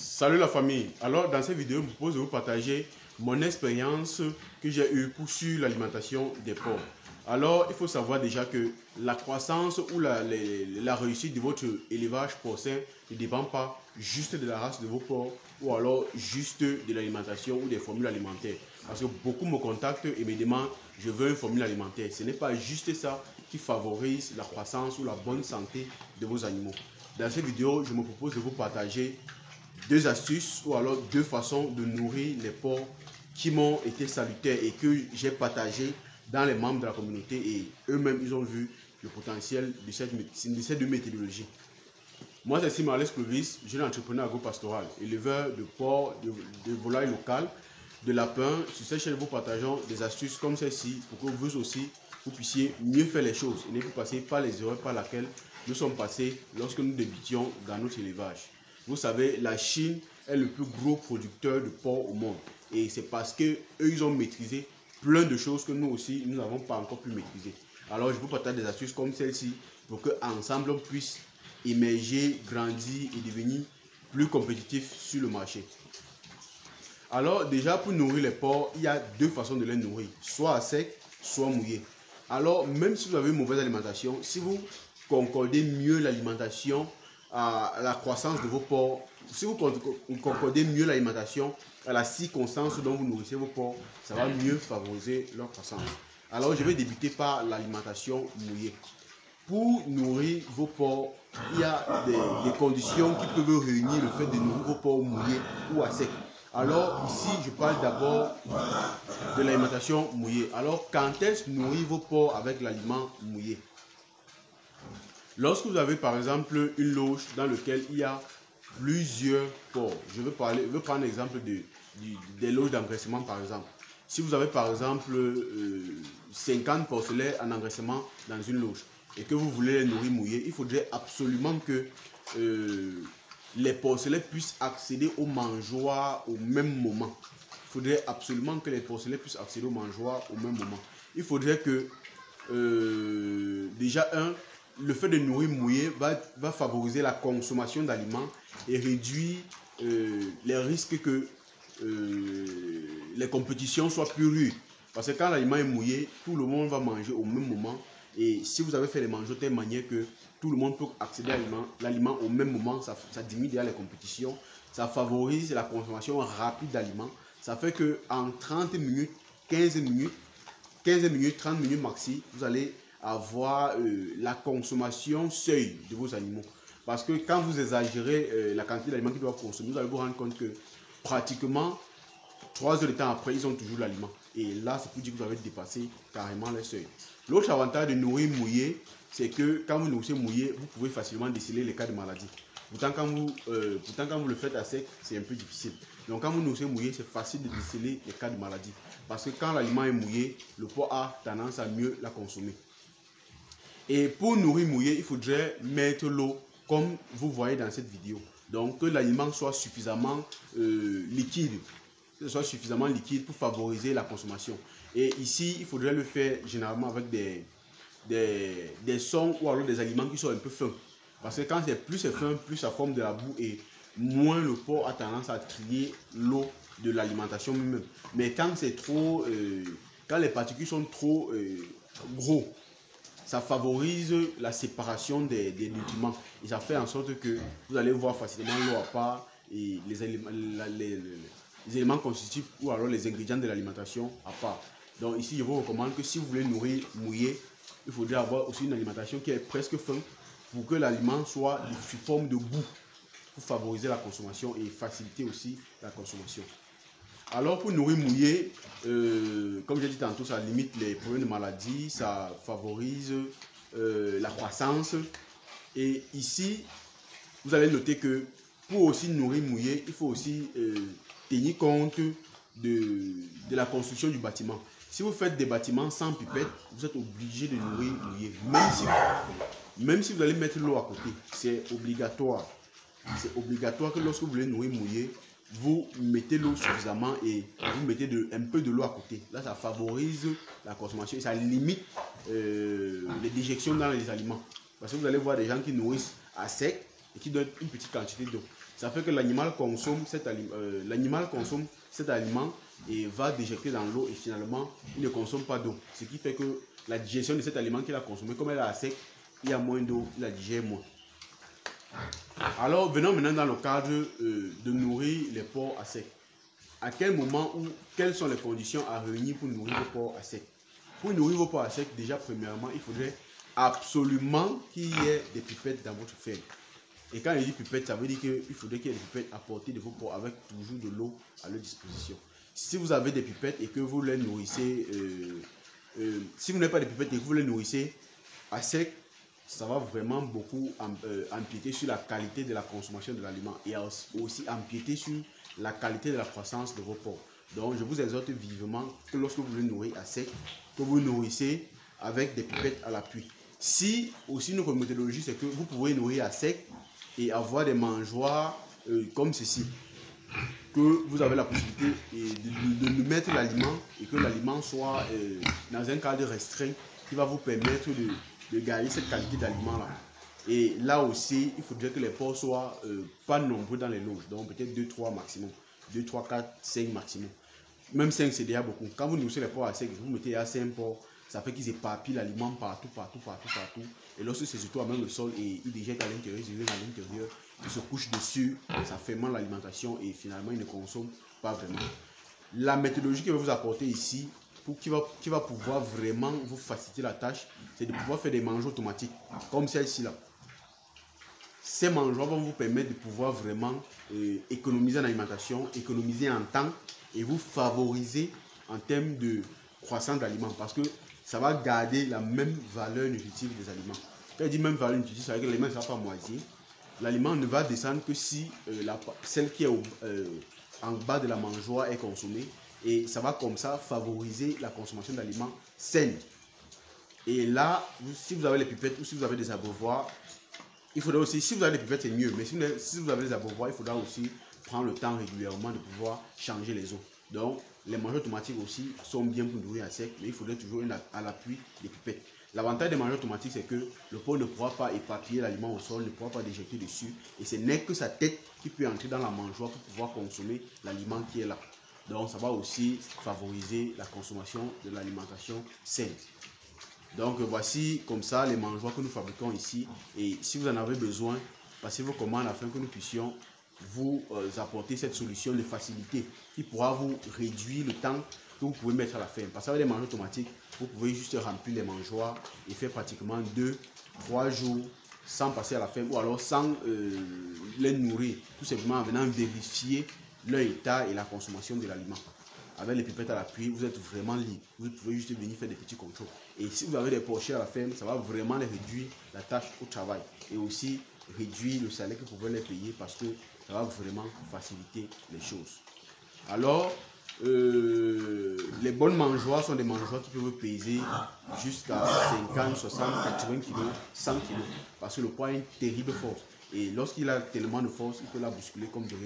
Salut la famille. Alors dans cette vidéo, je vous propose de vous partager mon expérience que j'ai eue sur l'alimentation des porcs. Alors il faut savoir déjà que la croissance ou la réussite de votre élevage porcin ne dépend pas juste de la race de vos porcs ou alors juste de l'alimentation ou des formules alimentaires. Parce que beaucoup me contactent et me demandent je veux une formule alimentaire. Ce n'est pas juste ça qui favorise la croissance ou la bonne santé de vos animaux. Dans cette vidéo, je me propose de vous partager deux astuces ou alors deux façons de nourrir les porcs qui m'ont été salutaires et que j'ai partagé dans les membres de la communauté et eux-mêmes ils ont vu le potentiel de ces deux méthodologies. Moi c'est Simon Alex Clovis, jeune entrepreneur agropastoral, éleveur de porcs, de volailles locales, de lapins. Sur cette chaîne, nous partageons des astuces comme celle-ci pour que vous aussi vous puissiez mieux faire les choses et ne plus passer par les erreurs par lesquelles nous sommes passés lorsque nous débutions dans notre élevage. Vous savez, la Chine est le plus gros producteur de porc au monde. Et c'est parce qu'eux, ils ont maîtrisé plein de choses que nous aussi, nous n'avons pas encore pu maîtriser. Alors, je vous partage des astuces comme celle-ci pour qu'ensemble, on puisse émerger, grandir et devenir plus compétitif sur le marché. Alors, déjà, pour nourrir les porcs, il y a deux façons de les nourrir. Soit à sec, soit mouillé. Alors, même si vous avez une mauvaise alimentation, si vous concordez mieux l'alimentation à la croissance de vos porcs, si vous concordez mieux l'alimentation à la circonstance dont vous nourrissez vos porcs, ça va mieux favoriser leur croissance. Alors, je vais débuter par l'alimentation mouillée. Pour nourrir vos porcs, il y a des conditions qui peuvent réunir le fait de nourrir vos porcs mouillés ou à sec. Alors, ici, je parle d'abord de l'alimentation mouillée. Alors, quand est-ce nourrir vos porcs avec l'aliment mouillé? Lorsque vous avez par exemple une loge dans laquelle il y a plusieurs porcs, je veux prendre l'exemple des loges d'engraissement par exemple. Si vous avez par exemple 50 porcelets en engraissement dans une loge et que vous voulez les nourrir mouillés, il faudrait absolument que les porcelets puissent accéder au mangeoire au même moment. Il faudrait absolument que les porcelets puissent accéder au mangeoire au même moment. Il faudrait que déjà le fait de nourrir mouillé va favoriser la consommation d'aliments et réduire les risques que les compétitions soient plus rudes. Parce que quand l'aliment est mouillé, tout le monde va manger au même moment. Et si vous avez fait les manger de telle manière que tout le monde peut accéder à l'aliment au même moment, ça diminue déjà les compétitions. Ça favorise la consommation rapide d'aliments. Ça fait qu'en 30 minutes, 15 minutes, 30 minutes maxi, vous allez avoir la consommation seuil de vos animaux. Parce que quand vous exagérez la quantité d'aliments qu'ils doivent consommer, vous allez vous rendre compte que pratiquement 3 heures de temps après, ils ont toujours l'aliment. Et là, c'est pour dire que vous avez dépassé carrément les seuils. L'autre avantage de nourrir mouillé, c'est que quand vous nourrissez mouillé, vous pouvez facilement déceler les cas de maladie. Pourtant, quand vous le faites à sec, c'est un peu difficile. Donc, quand vous nourrissez mouillé, c'est facile de déceler les cas de maladie. Parce que quand l'aliment est mouillé, le porc a tendance à mieux la consommer. Et pour nourrir mouillé, il faudrait mettre l'eau comme vous voyez dans cette vidéo. Donc, que l'aliment soit suffisamment liquide. Que ce soit suffisamment liquide pour favoriser la consommation. Et ici, il faudrait le faire généralement avec des sons ou alors des aliments qui sont un peu fins. Parce que quand plus c'est fin, plus ça forme de la boue et moins le porc a tendance à trier l'eau de l'alimentation même. Mais quand c'est trop, quand les particules sont trop gros, ça favorise la séparation des nutriments et ça fait en sorte que vous allez voir facilement l'eau à part et les éléments constitutifs ou alors les ingrédients de l'alimentation à part. Donc ici, je vous recommande que si vous voulez nourrir mouillé, il faudrait avoir aussi une alimentation qui est presque fin pour que l'aliment soit sous forme de boue pour favoriser la consommation et faciliter aussi la consommation. Alors pour nourrir mouillé, comme j'ai dit tantôt, ça limite les problèmes de maladie, ça favorise la croissance. Et ici, vous allez noter que pour aussi nourrir mouillé, il faut aussi tenir compte de la construction du bâtiment. Si vous faites des bâtiments sans pipette, vous êtes obligé de nourrir mouillé. Même si vous allez mettre l'eau à côté, c'est obligatoire. C'est obligatoire que lorsque vous voulez nourrir mouillé, vous mettez l'eau suffisamment et vous mettez un peu de l'eau à côté. Là, ça favorise la consommation et ça limite les déjections dans les aliments. Parce que vous allez voir des gens qui nourrissent à sec et qui donnent une petite quantité d'eau. Ça fait que l'animal consomme cet aliment et va déjecter dans l'eau et finalement, il ne consomme pas d'eau. Ce qui fait que la digestion de cet aliment qu'il a consommé, comme elle est à sec, il y a moins d'eau, il la digère moins. Alors, venons maintenant dans le cadre de nourrir les porcs à sec. À quel moment ou quelles sont les conditions à réunir pour nourrir vos porcs à sec? Pour nourrir vos porcs à sec, déjà, premièrement, il faudrait absolument qu'il y ait des pipettes dans votre ferme. Et quand il dit pipettes, ça veut dire qu'il faudrait qu'il y ait des pipettes à portée de vos porcs avec toujours de l'eau à leur disposition. Si vous avez des pipettes et que vous les nourrissez, si vous n'avez pas de pipettes et que vous les nourrissez à sec, ça va vraiment beaucoup empiéter sur la qualité de la consommation de l'aliment et aussi empiéter sur la qualité de la croissance de vos porcs. Donc, je vous exhorte vivement que lorsque vous les nourrissez à sec, que vous nourrissez avec des pipettes à l'appui. Si aussi notre méthodologie, c'est que vous pouvez nourrir à sec et avoir des mangeoires comme ceci, que vous avez la possibilité de mettre l'aliment et que l'aliment soit dans un cadre restreint qui va vous permettre de gagner cette qualité d'aliment-là. Et là aussi, il faudrait que les porcs soient pas nombreux dans les loges, donc peut-être 2-3 maximum, 2, 3, 4, 5 maximum. Même 5, c'est déjà beaucoup. Quand vous nourrissez les porcs à sec, vous mettez à 5 porcs, ça fait qu'ils éparpillent l'aliment partout. Et lorsque c'est surtout à même le sol et ils déjettent à l'intérieur, ils viennent à l'intérieur, ils se couchent dessus, ça fermente l'alimentation et finalement ils ne consomment pas vraiment. La méthodologie que je vais vous apporter ici, qui va pouvoir vraiment vous faciliter la tâche, c'est de pouvoir faire des mangeoires automatiques, comme celle-ci là. Ces mangeoires vont vous permettre de pouvoir vraiment économiser en alimentation, économiser en temps et vous favoriser en termes de croissance d'aliments parce que ça va garder la même valeur nutritive des aliments. Quand je dis même valeur nutritive, ça veut dire que l'aliment ne sera pas moisi. L'aliment ne va descendre que si celle qui est en bas de la mangeoire est consommée et ça va comme ça favoriser la consommation d'aliments sains. Et là, si vous avez les pipettes ou si vous avez des abreuvoirs, il faudra aussi, si vous avez des pipettes, c'est mieux, mais si vous avez des abreuvoirs, il faudra aussi prendre le temps régulièrement de pouvoir changer les eaux. Donc, les mangeoires automatiques aussi sont bien pour nourrir à sec, mais il faudrait toujours à l'appui des pipettes. L'avantage des mangeoires automatiques, c'est que le porc ne pourra pas éparpiller l'aliment au sol, ne pourra pas déjecter dessus, et ce n'est que sa tête qui peut entrer dans la mangeoire pour pouvoir consommer l'aliment qui est là. Donc, ça va aussi favoriser la consommation de l'alimentation saine. Donc voici comme ça les mangeoires que nous fabriquons ici et si vous en avez besoin, passez vos commandes afin que nous puissions vous apporter cette solution de facilité qui pourra vous réduire le temps que vous pouvez mettre à la ferme. Parce qu'avec les mangeoires automatiques, vous pouvez juste remplir les mangeoires et faire pratiquement 2-3 jours sans passer à la ferme ou alors sans les nourrir, tout simplement en venant vérifier leur état et la consommation de l'aliment. Avec les pipettes à l'appui, vous êtes vraiment libre. Vous pouvez juste venir faire des petits contrôles. Et si vous avez des porchers à la ferme, ça va vraiment les réduire la tâche au travail. Et aussi réduire le salaire que vous pouvez les payer parce que ça va vraiment faciliter les choses. Alors, les bonnes mangeoires sont des mangeoires qui peuvent peser jusqu'à 50, 60, 80 kg, 100 kg. Parce que le poids a une terrible force. Et lorsqu'il a tellement de force, il peut la bousculer comme de